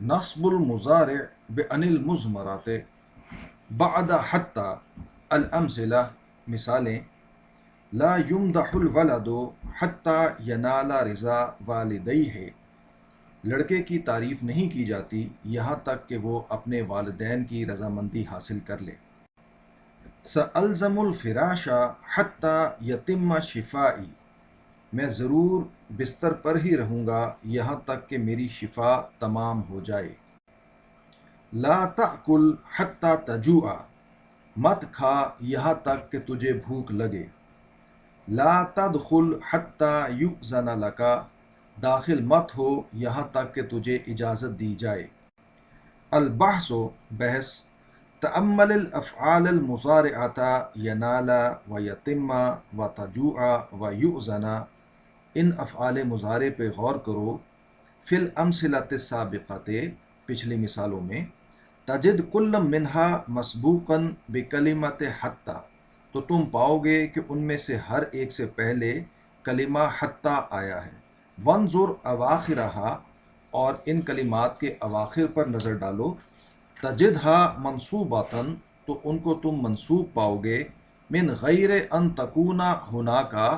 نصب المضارع بأن المضمرات بعد حتی الامثلہ مثالیں لا یمدح الولد حتی ینال رضا والدیہ لڑکے کی تعریف نہیں کی جاتی یہاں تک کہ وہ اپنے والدین کی رضامندی حاصل کر لے۔ سألزم الفراش حتی یتم شفائی میں ضرور بستر پر ہی رہوں گا یہاں تک کہ میری شفا تمام ہو جائے۔ لا تأکل حتی تجوع مت کھا یہاں تک کہ تجھے بھوک لگے۔ لا تدخل حتی یؤذن لک داخل مت ہو یہاں تک کہ تجھے اجازت دی جائے۔ البحث بحث تأمل الافعال المضارعۃ ینال و یتم و تجوع و یؤذن ان افعال مضارع پہ غور کرو فی الامثلۃ السابقۃ پچھلی مثالوں میں تجد کل منہا مسبوقا بکلمۃ حتی تو تم پاؤ گے کہ ان میں سے ہر ایک سے پہلے کلمہ حتی آیا ہے۔ وانظر اواخرہا اور ان کلمات کے اواخر پر نظر ڈالو تجدہا منصوباتن تو ان کو تم منصوب پاؤ گے من غیر ان تکون ہناکا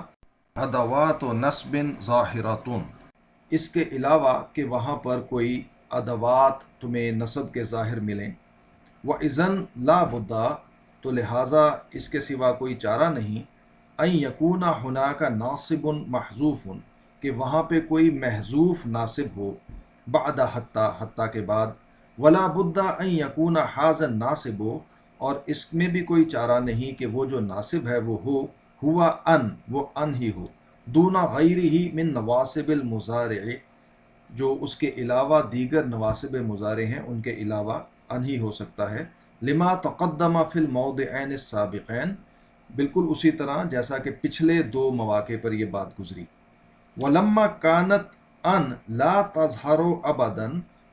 ادوات نصب ظاہراتن اس کے علاوہ کہ وہاں پر کوئی ادوات تمہیں نصب کے ظاہر ملیں۔ وَإِذَنْ لَا بُدَّ تو لہٰذا اس کے سوا کوئی چارہ نہیں ان یکون ہناک ناصب محذوف کہ وہاں پہ کوئی محذوف ناصب ہو بعد حتی حتی کے بعد۔ ولا بد ان یکون ھذا الناصب اور اس میں بھی کوئی چارہ نہیں کہ وہ جو ناصب ہے وہ ہوا وہ ان ہی ہو دون غیرہ من نواصب المضارع جو اس کے علاوہ دیگر نواصب مضارع ہیں ان کے علاوہ ان ہی ہو سکتا ہے۔ لما تقدم فی الموضعین السابقین بالکل اسی طرح جیسا کہ پچھلے دو مواقع پر یہ بات گزری۔ ولما کانت ان لا تظہر ابدا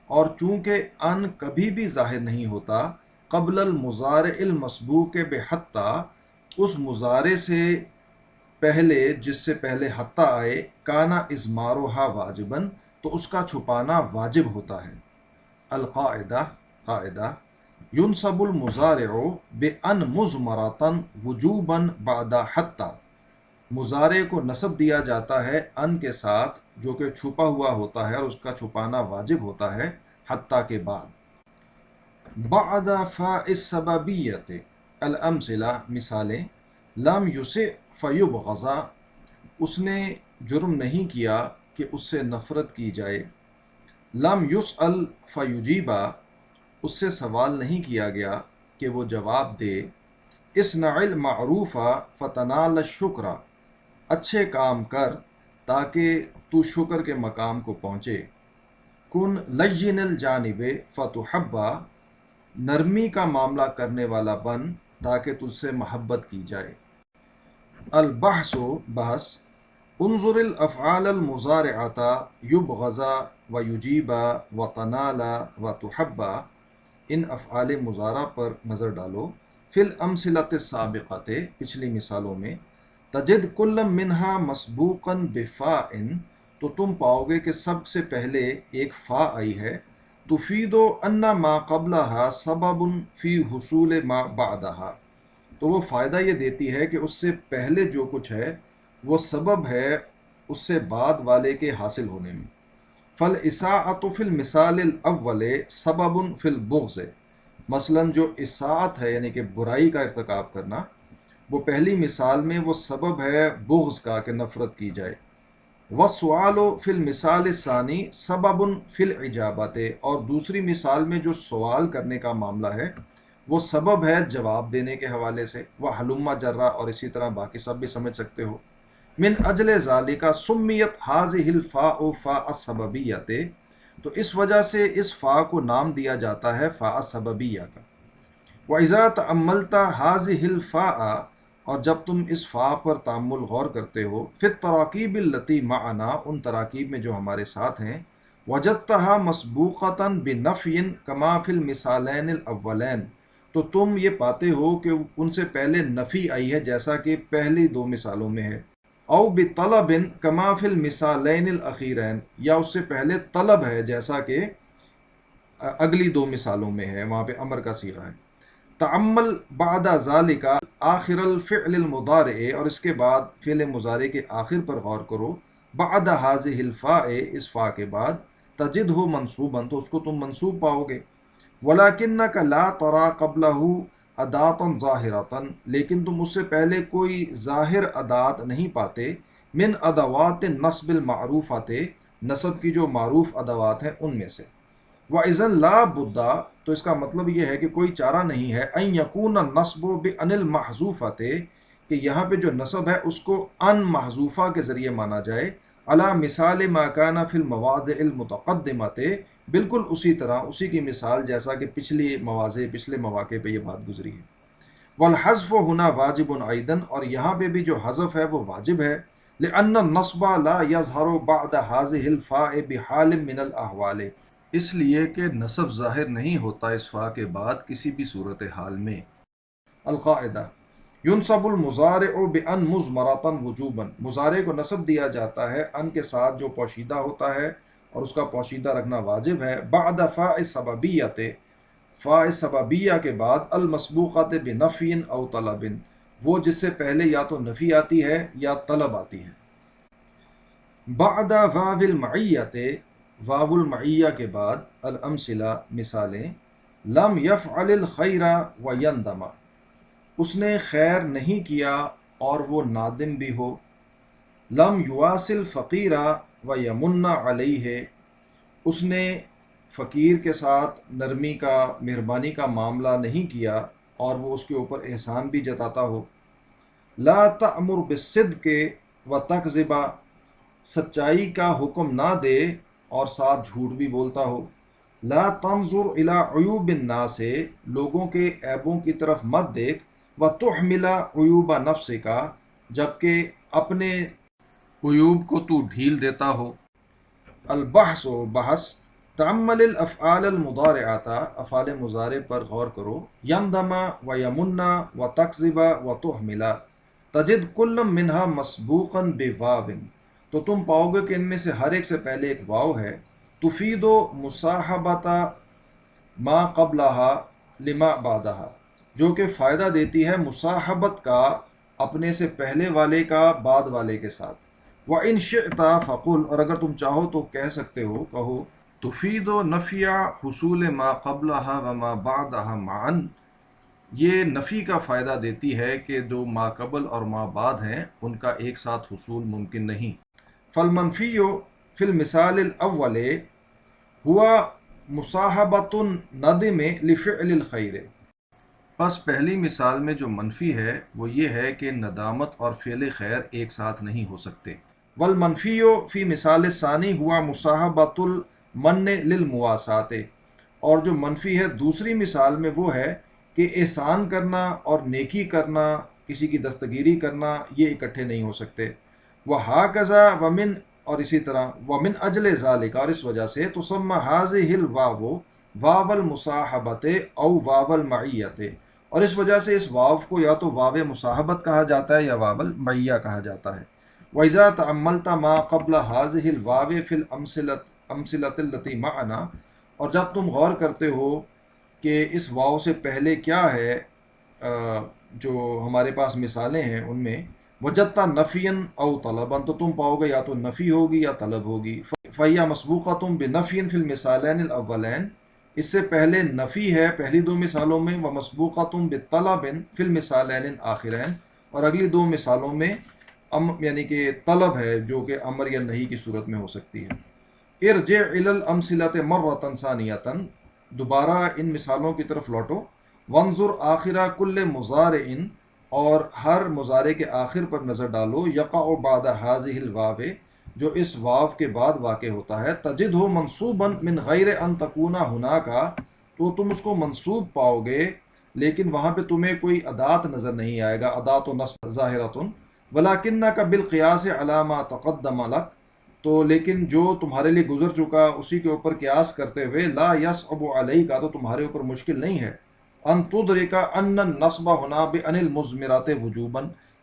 اور چونکہ ان کبھی بھی ظاہر نہیں ہوتا قبل المضارع المسبوق بحتی اس مضارع سے پہلے جس سے پہلے حتی آئے کانا اضمارھا واجبا تو اس کا چھپانا واجب ہوتا ہے۔ القاعدہ قاعدہ ینصب المضارع بان مضمرۃ وجوبا بعد حتی مضارع کو نصب دیا جاتا ہے ان کے ساتھ جو کہ چھپا ہوا ہوتا ہے اور اس کا چھپانا واجب ہوتا ہے حتی کے بعد۔ بعد فاء السببیۃ الامثلہ مثالیں لم یسع فیبغض اس نے جرم نہیں کیا کہ اس سے نفرت کی جائے۔ لم یسأل فیجیب اس سے سوال نہیں کیا گیا کہ وہ جواب دے۔ اصنع المعروف فتنال الشکر اچھے کام کر تاکہ تو شکر کے مقام کو پہنچے۔ کن لین الجانب فتحب نرمی کا معاملہ کرنے والا بن تاکہ تجھ سے محبت کی جائے۔ البحث بحث انظر الافعال المضارعۃ یبغض و یجیب و تنال و تحب ان افعال مضارع پر نظر ڈالو فی الامثلۃ السابقۃ پچھلی مثالوں میں تجد کل منہا مسبوقا بفاء تو تم پاؤ گے کہ سب سے پہلے ایک فا آئی ہے تفید ان ما قبلہا سبب فی حصول ما بعدہا تو وہ فائدہ یہ دیتی ہے کہ اس سے پہلے جو کچھ ہے وہ سبب ہے اس سے بعد والے کے حاصل ہونے میں۔ فالاساءۃ فی المثال الاول سبب فی البغض مثلا جو اساءت ہے یعنی کہ برائی کا ارتکاب کرنا وہ پہلی مثال میں وہ سبب ہے بغض کا کہ نفرت کی جائے۔ والسؤال فی المثال الثانی سبب فی الاجابۃ اور دوسری مثال میں جو سوال کرنے کا معاملہ ہے وہ سبب ہے جواب دینے کے حوالے سے۔ وحلم جرا اور اسی طرح باقی سب بھی سمجھ سکتے ہو۔ من اجل ذالک سمیت ھذہ الفاء فاء السببیۃ تو اس وجہ سے اس فا کو نام دیا جاتا ہے فاء السببیہ کا۔ وَإِذَا تَأَمَّلْتَ هَذِهِ الْفَاءَ اور جب تم اس فا پر تأمل غور کرتے ہو فی التراکیب التی معنا ان تراکیب میں جو ہمارے ساتھ ہیں وجدتها مسبوقۃ بنفی کما فی المثالین الاولین تو تم یہ پاتے ہو کہ ان سے پہلے نفی آئی ہے جیسا کہ پہلی دو مثالوں میں ہے۔ او بطلب کما فی المثالین الاخیرین یا اس سے پہلے طلب ہے جیسا کہ اگلی دو مثالوں میں ہے، وہاں پہ امر کا صیغہ ہے۔ تعمل بعد ذالک آخر الفعل المضارع، اور اس کے بعد فعل مضارع کے آخر پر غور کرو، بعد حاضح الفاء، اس فا کے بعد، تجد ہو منصوباً، تو اس کو تم منصوب پاؤ گے، ولاکنک لا ترا قبلہ اداتن ظاہرتن، لیکن تم اس سے پہلے کوئی ظاہر ادات نہیں پاتے، من ادوات نصب المعروفات، نصب کی جو معروف ادوات ہیں ان میں سے، وَإِذًا لَا بُدَّ، تو اس کا مطلب یہ ہے کہ کوئی چارہ نہیں ہے، أَن يَكُونَ النَّصْبُ بِأَنِ الْمَحْذُوفَةِ، کہ یہاں پہ جو نصب ہے اس کو ان محذوفہ کے ذریعے مانا جائے، علی مثال ما کان فی المواضع المتقدمۃ، بالکل اسی طرح، اسی کی مثال جیسا کہ پچھلی مواضع، پچھلے مواقع پہ یہ بات گزری ہے۔ والحذف ہنا واجب ایضا، اور یہاں پہ بھی جو حذف ہے وہ واجب ہے، لأن النصب لا يظهر بعد هذه الفاء بحال من الاحوال، اس لیے کہ نصب ظاہر نہیں ہوتا اس فا کے بعد کسی بھی صورت حال میں۔ القاعدہ، ینصب المضارع بان مضمرۃ وجوبا، مضارع کو نصب دیا جاتا ہے ان کے ساتھ جو پوشیدہ ہوتا ہے، اور اس کا پوشیدہ رکھنا واجب ہے، بعد فاء سببیت، فاء سببیہ کے بعد، المسبوقۃ بنفی او طلب، وہ جس سے پہلے یا تو نفی آتی ہے یا طلب آتی ہے۔ بعد واو المعیت، واو المعیہ کے بعد، الامثلہ مثالیں، لم یفعل الخیر ویندم، اس نے خیر نہیں کیا اور وہ نادم بھی ہو، لم یواصل فقیر ویمن علیہ، اس نے فقیر کے ساتھ نرمی کا، مہربانی کا معاملہ نہیں کیا اور وہ اس کے اوپر احسان بھی جتاتا ہو، لا تأمر بالصدق وتکذب، سچائی کا حکم نہ دے اور ساتھ جھوٹ بھی بولتا ہو، لا تنظر الی عیوب الناس، لوگوں کے عیبوں کی طرف مت دیکھ، وتحمل عیوب نفسک، جبکہ اپنے عیوب کو تو ڈھیل دیتا ہو۔ البحث و بحث، تعمل الافعال المضارعات، افعال مضارع پر غور کرو، یندم و یمن و تکذب و تحمل، تجد کل منہا مسبوقا بواو، تو تم پاؤ گے کہ ان میں سے ہر ایک سے پہلے ایک واو ہے، تفید مصاحبت ما قبلہا لما بعدہا، جو کہ فائدہ دیتی ہے مصاحبت کا اپنے سے پہلے والے کا بعد والے کے ساتھ۔ وَإِن شِئْتَ فَقُلْ، اور اگر تم چاہو تو کہہ سکتے ہو، کہو، تفید نفی حصول ما قبلہا وما بعدہا معا، یہ نفی کا فائدہ دیتی ہے کہ جو ما قبل اور ما بعد ہیں ان کا ایک ساتھ حصول ممکن نہیں۔ فالمنفی فی المثال الاول ہوا مصاحبۃ الندم لفعل الخیر، پس پہلی مثال میں جو منفی ہے وہ یہ ہے کہ ندامت اور فعل خیر ایک ساتھ نہیں ہو سکتے۔ والمنفی فی مثال ثانی ہوا مصاحبۃ المن للمواسات، اور جو منفی ہے دوسری مثال میں وہ ہے کہ احسان کرنا اور نیکی کرنا، کسی کی دستگیری کرنا، یہ اکٹھے نہیں ہو سکتے۔ وَهَكَذَا وَمِنْ، اور اسی طرح، وَمِنْ أَجْلِ ذَلِكَ، اور اس وجہ سے، تُسَمَّى هَذِهِ الْوَاوُ واو المصاحبۃ او واو المعیت، اور اس وجہ سے اس واو کو یا تو واو مصاحبت کہا جاتا ہے یا واو المعیہ کہا جاتا ہے۔ وَإِذَا تَأَمَّلْتَ مَا قَبْلَ هَذِهِ الْوَاوِ فِي الْأَمْثِلَةِ الَّتِي مَعَنَا، اور جب تم غور کرتے ہو کہ اس واو سے پہلے کیا ہے، جو ہمارے پاس مثالیں ہیں ان میں، وجدتا نفین او طلبن، تو تم پاؤ گے یا تو نفی ہوگی یا طلب ہوگی۔ فَهِيَ مَسْبُوقَةٌ بِنَفْيٍ فِي الْمِثَالَيْنِ الْأَوَّلَيْنِ، اس سے پہلے نفی ہے پہلی دو مثالوں میں، وَمَسْبُوقَةٌ بِطَلَبٍ فِي الْمِثَالَيْنِ الْآخِرَيْنِ، اور اگلی دو مثالوں میں یعنی کہ طلب ہے جو کہ امر یا نہیں کی صورت میں ہو سکتی ہے۔ ارجع الی الامثلة مرة ثانیة، دوبارہ ان مثالوں کی طرف لوٹو، وانظر آخر کل مضارع، اور ہر مضارع کے آخر پر نظر ڈالو، یقع بعد هذه الواو، جو اس واو کے بعد واقع ہوتا ہے، تجدہ منصوبا من غیر ان تکون هناك، تو تم اس کو منصوب پاؤ گے لیکن وہاں پہ تمہیں کوئی ادات نظر نہیں آئے گا، ادات و نصب ظاہرۃ، ولکنک بالقیاس علی ما تقدم لک، تو لیکن جو تمہارے لیے گزر چکا اسی کے اوپر قیاس کرتے ہوئے، لا یصعب علیک، تو تمہارے اوپر مشکل نہیں ہے، ان تدرک ان النصب ہنا بان المضمرات وجوبا،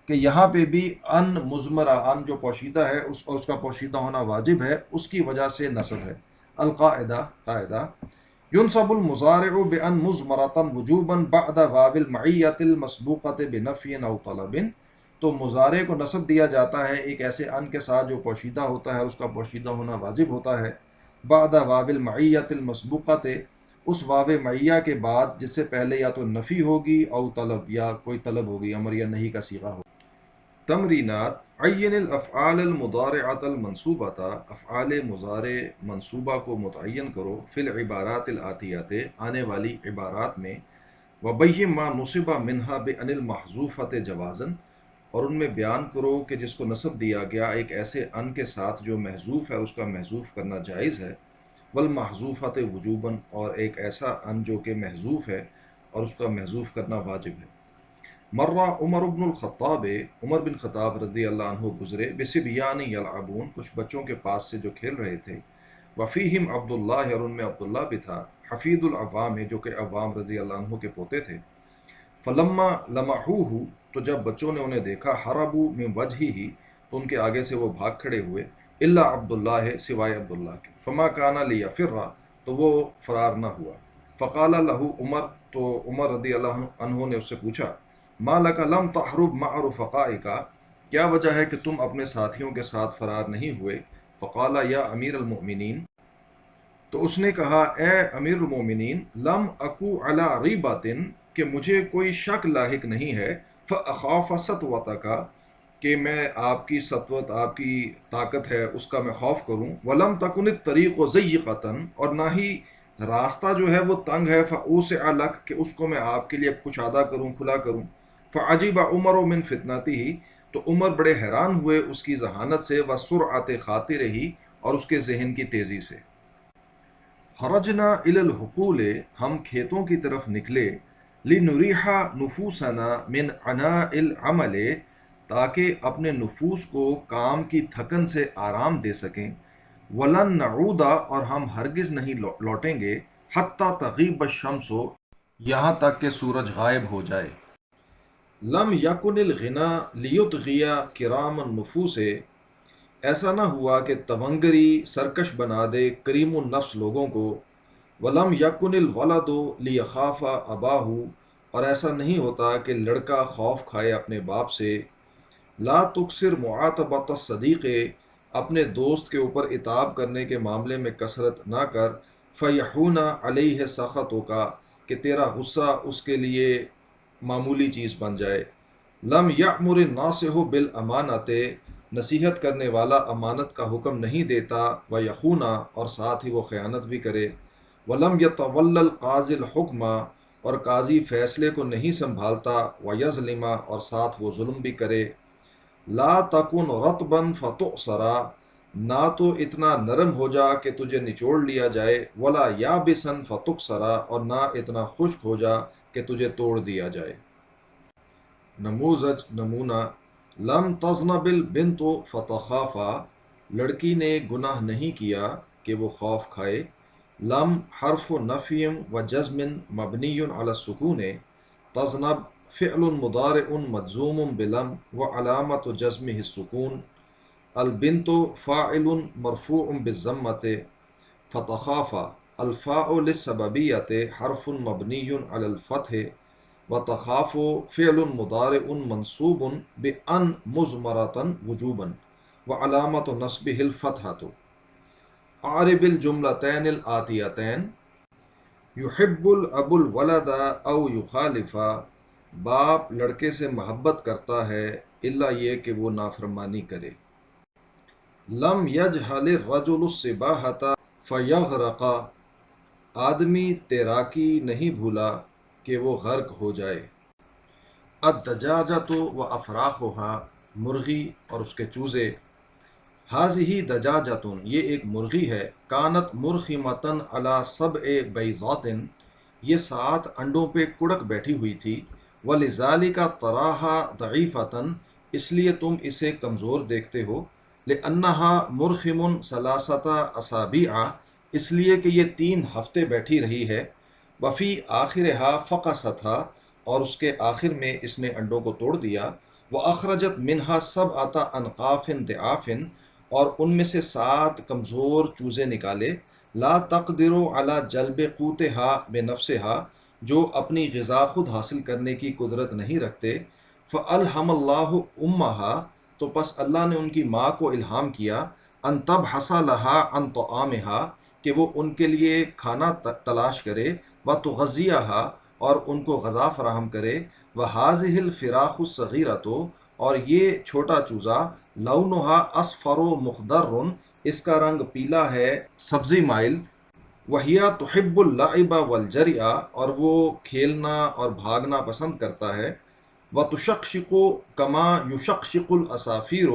کہ یہاں پہ بھی ان مضمرہ، ان جو پوشیدہ ہے اس کا پوشیدہ ہونا واجب ہے، اس کی وجہ سے نصب ہے۔ القاعدہ، قاعدہ، ينصب المضارع بأن مضمرة وجوبا بعد واو المعية المسبوقة بنفي أو طلب. تو مضارع کو نصب دیا جاتا ہے ایک ایسے ان کے ساتھ جو پوشیدہ ہوتا ہے، اس کا پوشیدہ ہونا واجب ہوتا ہے، بعد واو المعیت المسبوقۃ، اس واو معیہ کے بعد جس سے پہلے یا تو نفی ہوگی او طلب، یا کوئی طلب ہوگی، امر یا نہیں کا صیغہ ہوگا۔ تمرینات: عین الافعال المضارعۃ المنصوبۃ، افعال مضارع منصوبہ کو متعین کرو، فی العبارات الآتیۃ، آنے والی عبارات میں، وبین ما نصب منها بان المحذوفۃ جوازا، اور ان میں بیان کرو کہ جس کو نصب دیا گیا ایک ایسے ان کے ساتھ جو محذوف ہے اس کا محذوف کرنا جائز ہے، والمحذوفۃ وجوبا، اور ایک ایسا ان جو کہ محذوف ہے اور اس کا محذوف کرنا واجب ہے۔ مرہ عمر بن الخطاب، عمر بن خطاب رضی اللہ عنہ گزرے، بصبیان یلعبون، کچھ بچوں کے پاس سے جو کھیل رہے تھے، وفیہم عبداللہ، اور ان میں عبداللہ بھی تھا، حفید العوام، جو کہ عوام رضی اللہ عنہ کے پوتے تھے، فلما لمحوہ، تو جب بچوں نے انہیں دیکھا، حربوا من وجہہ، تو ان کے آگے سے وہ بھاگ کھڑے ہوئے، الا عبداللہ، سوائے عبداللہ کے، فما کان لیفر، تو وہ فرار نہ ہوا، فقال لہ عمر، تو عمر رضی اللہ عنہ نے اس سے پوچھا، ما لک لم تحرب مع رفقائک، کیا وجہ ہے کہ تم اپنے ساتھیوں کے ساتھ فرار نہیں ہوئے؟ فقال یا امیر المؤمنین، تو اس نے کہا، اے امیر المومنین، لم اکو علی ریبۃ، کہ مجھے کوئی شک لاحق نہیں ہے، فاخاف سطوتک، کہ میں آپ کی سطوت، آپ کی طاقت ہے اس کا میں خوف کروں، ولم تکن الطریق ضیقۃ، اور نہ ہی راستہ جو ہے وہ تنگ ہے، فاوسع لک، کہ اس کو میں آپ کے لیے کشادہ کروں، کھلا کروں، فعجب عمر من فتنتہ، تو عمر بڑے حیران ہوئے اس کی ذہانت سے، وسرعت خاطرہ، اور اس کے ذہن کی تیزی سے۔ خرجنا الی الحقول، ہم کھیتوں کی طرف نکلے، لنریح نفوسنا من عناء العمل، تاکہ اپنے نفوس کو کام کی تھکن سے آرام دے سکیں، ولن نعود، اور ہم ہرگز نہیں لوٹیں گے، حتی تغیب الشمس، یہاں تک کہ سورج غائب ہو جائے۔ لم یکن الغنا لیطغی کرام النفوس، ایسا نہ ہوا کہ تونگری سرکش بنا دے کریم النفس لوگوں کو، ولم یکن الولد لیخاف اباہ، اور ایسا نہیں ہوتا کہ لڑکا خوف کھائے اپنے باپ سے، لا تکثر معاتبۃ الصدیق، اپنے دوست کے اوپر عتاب کرنے کے معاملے میں کثرت نہ کر، فیحون علیہ سخطک، کہ تیرا غصہ اس کے لیے معمولی چیز بن جائے، لم یأمر الناصح بالامانۃ، نصیحت کرنے والا امانت کا حکم نہیں دیتا، ویخون، اور ساتھ ہی وہ خیانت بھی کرے، ولم یتول القاضی الحکم، اور قاضی فیصلے کو نہیں سنبھالتا، ویظلم، اور ساتھ وہ ظلم بھی کرے، لا تکن رطبا فتعصرا، نہ تو اتنا نرم ہو جا کہ تجھے نچوڑ لیا جائے، ولا یابسا فتکسرا، اور نہ اتنا خشک ہو جا کہ تجھے توڑ دیا جائے۔ نموذج، نمونہ، لم تذنب البنت فتخافا، لڑکی نے گناہ نہیں کیا کہ وہ خوف کھائے، لم حرف نفی و جزم مبنی علی السکون، تذنب فعل مضارع مجزوم بلم و علامت جزمہ السکون، البنت فاعل مرفوع بالضمۃ، فتخافا الفاء للسببیۃ حرف مبنی علی الفتح، وتخاف فعل مضارع منصوب بأن مضمرة وجوبا، وعلامة نصبه الفتحة۔ اعرب الجملتين الآتيتين، يحب الأب الولد أو يخالف، باپ لڑکے سے محبت کرتا ہے الا یہ کہ وہ نافرمانی کرے، لم يجهل الرجل السباحة فيغرق، آدمی تیراکی نہیں بھولا کہ وہ غرق ہو جائے، الدجاجۃ و افراخها، مرغی اور اس کے چوزے، ہاذہ دجاجۃ، یہ ایک مرغی ہے، کانت مرخمۃ علی سبع بیضات، یہ 7 انڈوں پہ کڑک بیٹھی ہوئی تھی، ولذالک تراها ضعیفۃ، اس لیے تم اسے کمزور دیکھتے ہو، لأنها مرخم 3 اسابیع، اس لیے کہ یہ 3 ہفتے بیٹھی رہی ہے، وفی آخرها فقستها، اور اس کے آخر میں اس نے انڈوں کو توڑ دیا، وَأَخْرَجَتْ مِنْهَا سَبْعَةَ أَنْقَافٍ ضِعَافٍ، اور ان میں سے 7 کمزور چوزے نکالے، لا تقدر علی جلب قوتہا بنفسہا، جو اپنی غذا خود حاصل کرنے کی قدرت نہیں رکھتے، فالہم اللہ امہا، تو پس اللہ نے ان کی ماں کو الہام کیا، ان تبحث لہا عن طعامہا، کہ وہ ان کے لیے کھانا تلاش کرے، وتغذیہا، اور ان کو غذا فراہم کرے، وہذہ الفراخ الصغیرۃ، اور یہ چھوٹا چوزا، لونہا اصفر مخضر، اس کا رنگ پیلا ہے سبزی مائل، وہیا تحب اللعب والجرع، اور وہ کھیلنا اور بھاگنا پسند کرتا ہے، وتشقشق کما یشقشق الاسافیر،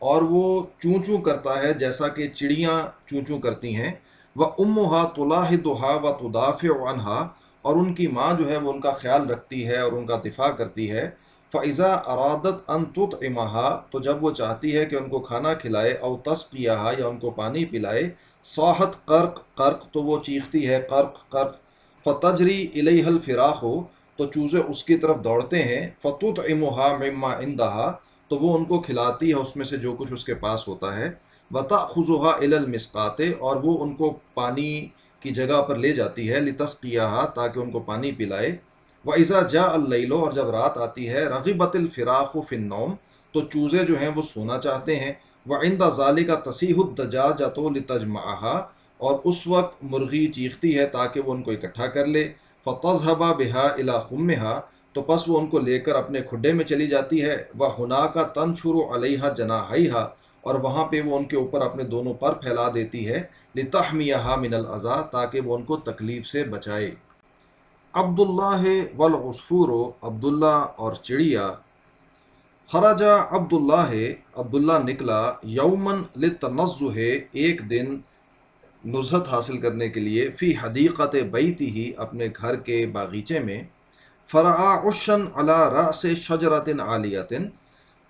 اور وہ چوں چوں کرتا ہے جیسا کہ چڑیاں چوں چوں کرتی ہیں، وامھا تلاحظھا وتدافع عنہا، اور ان کی ماں جو ہے وہ ان کا خیال رکھتی ہے اور ان کا دفاع کرتی ہے، فَإِذَا أَرَادَتْ أَن تُطْعِمَهَا، تو جب وہ چاہتی ہے کہ ان کو کھانا کھلائے، او تسقیہا، یا ان کو پانی پلائے، صاحت قرق قرق، تو وہ چیختی ہے قرق قرق، فتجری الیہ الفراخ، تو چوزے اس کی طرف دوڑتے ہیں، فتطعمها مما عندها، تو وہ ان کو کھلاتی ہے اس میں سے جو کچھ اس کے پاس ہوتا ہے، وتأخذها الی المسقات، اور وہ ان کو پانی کی جگہ پر لے جاتی ہے، لتسقیہا، تاکہ ان کو پانی پلائے، وَإِذَا جَاءَ اللَّيْلُ، اور جب رات آتی ہے، رغبت الفراخ فی النوم، تو چوزے جو ہیں وہ سونا چاہتے ہیں، وَعِنْدَ ذَلِكَ تَصِيحُ الدَّجَاجَةُ لِتَجْمَعَهَا، اور اس وقت مرغی چیختی ہے تاکہ وہ ان کو اکٹھا کر لے، فَتَذْهَبَ بِهَا إِلَى خُمِّهَا، تو پس وہ ان کو لے کر اپنے کھڈے میں چلی جاتی ہے، وَهُنَاكَ تَنْشُرُ عَلَيْهَا جَنَاحَيْهَا، اور وہاں پہ وہ ان کے اوپر اپنے دونوں پر پھیلا دیتی ہے، لِتَحْمِيَهَا مِنَ الْأَذَى، تاکہ وہ ان کو تکلیف سے بچائے۔ عبداللہ والعصفور، عبداللہ اور چڑیا، خرجا عبداللہ، عبداللہ نکلا، یومن للتنزہ، ایک دن نزہت حاصل کرنے کے لیے، فی حدیقت بیتی ہی، اپنے گھر کے باغیچے میں، فرعا عشن علی رأس شجرت عالیت،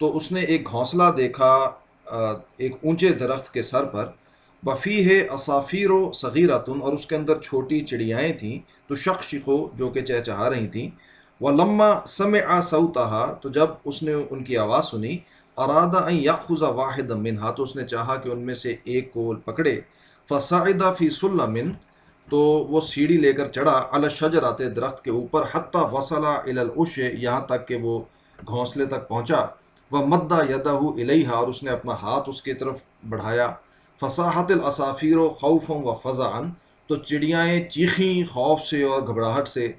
تو اس نے ایک گھونسلہ دیکھا ایک اونچے درخت کے سر پر، وفیہ اصافیر و صغیرتن، اور اس کے اندر چھوٹی چڑیائیں تھیں، تو شقشقو، جو کہ چہچہا رہی تھیں، ولما سمع صوتها، تو جب اس نے ان کی آواز سنی، اراد ان یاخذ واحدا منها، تو اس نے چاہا کہ ان میں سے ایک کو پکڑے، فصعد فی سلم، تو وہ سیڑھی لے کر چڑھا، علی الشجرۃ، درخت کے اوپر، حتی وصل الی العش، یہاں تک کہ وہ گھونسلے تک پہنچا، ومد یدہ الیہا، اور اس نے اپنا ہاتھ اس کی طرف بڑھایا، فصاحت الاسافیر خوفا وفزعا، تو چڑیائیں چیخیں خوف سے اور گھبراہٹ سے،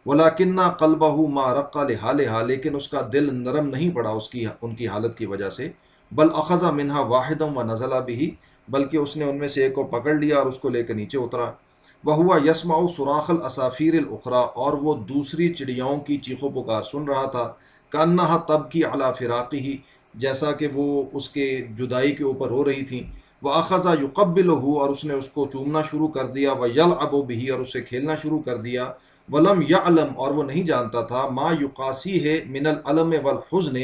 ولاکن قلبہ ما رق لحالہا، لیکن اس کا دل نرم نہیں پڑا ان کی حالت کی وجہ سے، بل اخذ منہا واحدا ونزل بہ، بلکہ اس نے ان میں سے ایک کو پکڑ لیا اور اس کو لے کر نیچے اترا، وہوا یسمع صراخ الاسافیر الاخری، اور وہ دوسری چڑیاؤں کی چیخو پکار سن رہا تھا، کانہا تبکی علی فراقہ، جیسا کہ وہ اس کے جدائی کے اوپر رو رہی تھیں، واخذ یقبلہ، اور اس نے اس کو چومنا شروع کر دیا، ویلعب بہ، اور اس سے کھیلنا شروع کر دیا، ولم یعلم، اور وہ نہیں جانتا تھا، ما یقاسی ہے من العلم والحزن،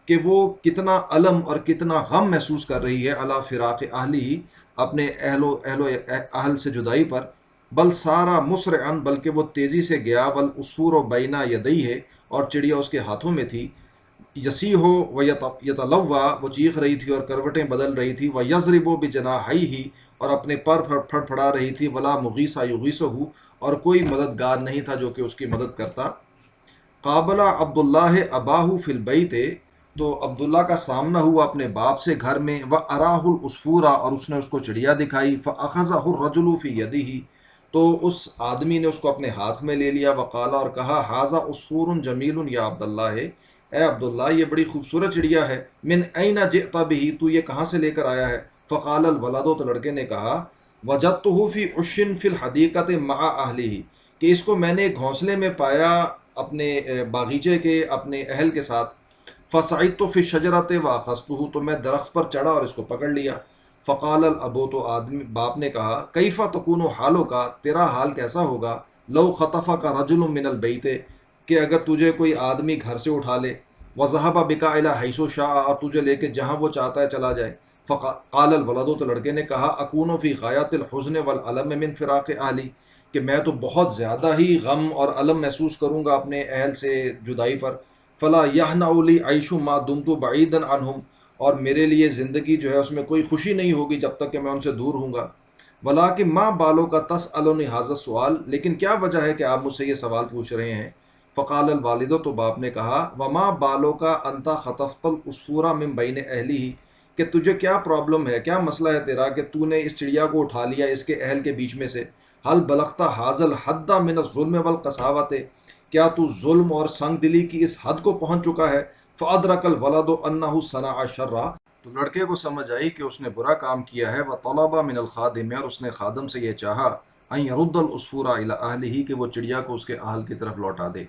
کہ وہ کتنا علم اور کتنا غم محسوس کر رہی ہے، علی فراق اہلی، اپنے اہل سے جدائی پر، بل سارا مسرعن، بلکہ وہ تیزی سے گیا، بل عصفور بینا یدئی ہے، اور چڑیا اس کے ہاتھوں میں تھی، یسیح و یتلوہ، وہ چیخ رہی تھی اور کروٹیں بدل رہی تھی، و یضرب بجناحیہ، اور اپنے پر پھڑ پھڑا رہی تھی، ولا مغیث یغیثہ، اور کوئی مددگار نہیں تھا جو کہ اس کی مدد کرتا، قابل عبداللہ اباہ فی البیت، تو عبداللہ کا سامنا ہوا اپنے باپ سے گھر میں، وَأَرَاهُ الْعُصْفُورَ، اور اس نے اس کو چڑیا دکھائی، فَأَخَذَهُ الرَّجُلُ فِي يَدِهِ، تو اس آدمی نے اس کو اپنے ہاتھ میں لے لیا، وقال، اور کہا، هَذَا عُصْفُورٌ جَمِيلٌ یا عبداللہ، اے عبداللہ یہ بڑی خوبصورت چڑیا ہے، من أَيْنَ جِئْتَ بِهِ، تو یہ کہاں سے لے کر آیا ہے، فقال الولد، تو لڑکے نے کہا، وجدته فی عش فی الحدیقۃ مع أهله، کہ اس کو میں نے ایک گھونسلے میں پایا اپنے باغیچے کے اپنے اہل کے ساتھ، فصعدت فی الشجرۃ واخذته، تو میں درخت پر چڑھا اور اس کو پکڑ لیا، فقال الابو، تو آدمی باپ نے کہا، کیف تکون حالک، تیرا حال کیسا ہوگا، لو خطفک رجل من البیت، کہ اگر تجھے کوئی آدمی گھر سے اٹھا لے، وذهب بک الی حیث شاء، اور تجھے لے کے جہاں وہ چاہتا ہے چلا جائے، فقال الولد، تو لڑکے نے کہا، اکون فی غایۃ الحزن والالم من فراق اہلی، کہ میں تو بہت زیادہ ہی غم اور الم محسوس کروں گا اپنے اہل سے جدائی پر، فلا یہنأ لی عیش ما دمت بعیدا عنہم، اور میرے لیے زندگی جو ہے اس میں کوئی خوشی نہیں ہوگی جب تک کہ میں ان سے دور ہوں گا، ولاکن ماں بالوں کا تسألونی حاضر سوال، لیکن کیا وجہ ہے کہ آپ مجھ سے یہ سوال پوچھ رہے ہیں؟ فقال الوالد، تو باپ نے کہا، وما بالوں کا انتا خطفت العصفور من بین اہلی ہی، کہ تجھے کیا پرابلم ہے، کیا مسئلہ ہے تیرا کہ تو نے اس چڑیا کو اٹھا لیا اس کے اہل کے بیچ میں سے؟ حل بلغتا حاضل حد من الظلم والقساوت، کیا تو ظلم اور سنگ دلی کی اس حد کو پہنچ چکا ہے؟ فادرک الولد انہ صنع شرا، تو لڑکے کو سمجھ آئی کہ اس نے برا کام کیا ہے، وطلب من الخادم، اور اس نے خادم سے یہ چاہا، ان يرد العصفور الى اہلہ، کہ وہ چڑیا کو اس کے اہل کی طرف لوٹا دے۔